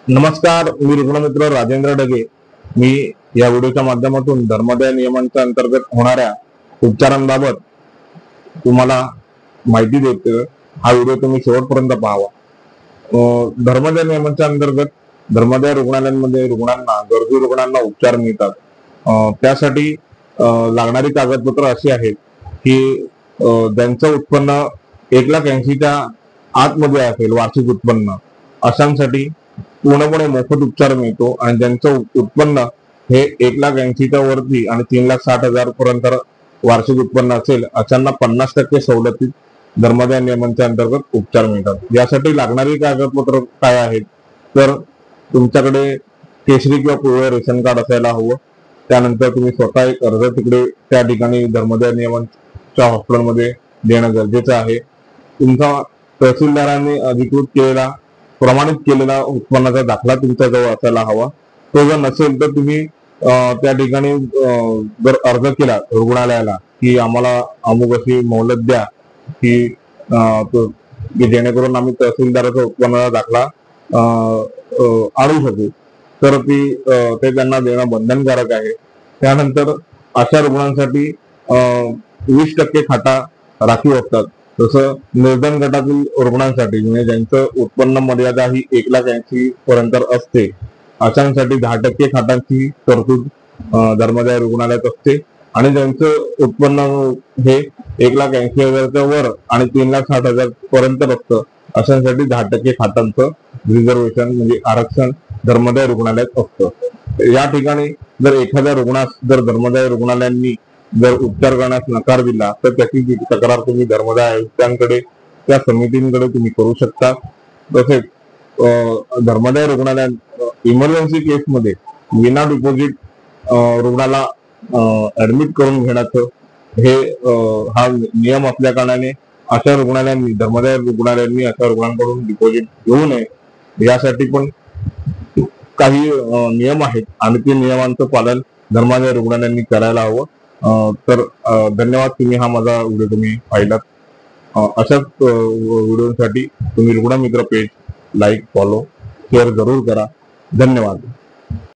नमस्कार, मी रुग्णमित्र राजेंद्र डगे। मी या व्हिडिओच्या माध्यमातून धर्मदाय नियमांच्या अंतर्गत होणाऱ्या उपचारांबाबत तुम्हाला माहिती देतो। हा व्हिडिओ तुम्ही शेवटपर्यंत पाहावा। धर्मदाय नियमांच्या अंतर्गत धर्मदाय रुग्णालयांमध्ये रुग्णांना गरजू रुग्णांना उपचार मिळतात। त्यासाठी लागणारी कागदपत्र अशी आहेत की ज्यांचं उत्पन्न 1,80,000च्या आतमध्ये असेल वार्षिक उत्पन्न, अशांसाठी पूर्णपणे मोफत उपचार मिळतो। आणि ज्यांचं उत्पन्न हे 1,80,000च्या वरती आणि 3,60,000 पर्यंत वार्षिक उत्पन्न असेल अशांना 50% सवलतीत धर्मदाय नियमांच्या अंतर्गत उपचार मिळतात। यासाठी लागणारी कागदपत्र काय आहेत तर तुमच्याकडे केशरी किंवा पिवळे रेशन कार्ड असायला हवं। त्यानंतर तुम्ही स्वतः एक अर्ज तिकडे त्या ठिकाणी धर्मदाय नियमांच्या हॉस्पिटलमध्ये देणं गरजेचं आहे। तुमचा तहसीलदारांनी अधिकृत केलेला प्रमाणित केलेला उत्पन्नाचा दाखला तुमच्याजवळ असायला हवा। तो जर नसेल तर तुम्ही त्या ठिकाणी जर अर्ज केला रुग्णालयाला की आम्हाला अमुक अशी मोहलत द्या की जेणेकरून आम्ही तहसीलदाराचा उत्पन्नाचा दाखला आणू शकू, तर ते त्यांना देणं बंधनकारक आहे। त्यानंतर अशा रुग्णांसाठी 20% खाटा राखीव असतात। तसं निर्धन गटातील रुग्णांसाठी म्हणजे ज्यांचं उत्पन्न मर्यादा ही 1,80,000 पर्यंत असते अशांसाठी 10% खाटांची तरतूद धर्मदाय रुग्णालयात असते। आणि ज्यांचं उत्पन्न हे 1,80,000च्या वर आणि 3,60,000 पर्यंत असतं अशांसाठी 10% खाटांचं रिझर्वेशन म्हणजे आरक्षण धर्मदाय रुग्णालयात असतं। या ठिकाणी जर एखाद्या रुग्णास जर धर्मदाय रुग्णालयांनी जर उपचार करण्यास नकार दिला तर त्याची तक्रार तुम्ही धर्मदाय आयुक्तांकडे त्या समितींकडे तुम्ही करू शकता। तसेच धर्मदाय रुग्णालयात इमर्जन्सी केसमध्ये विना डिपॉझिट रुग्णाला ऍडमिट करून घेण्याचं हे हा नियम असल्या कारणाने अशा रुग्णालयांनी धर्मदाय रुग्णालयांनी अशा रुग्णांकडून डिपॉझिट घेऊ नये यासाठी पण काही नियम आहेत आणि ते नियमांचं पालन धर्मदाय रुग्णालयांनी करायला हवं। तर धन्यवाद, तुम्ही हा माझा व्हिडिओ तुम्ही पाहिलात। अशाच व्हिडिओसाठी तुम्ही रुग्णमित्र पेज लाईक, फॉलो, शेअर जरूर करा। धन्यवाद।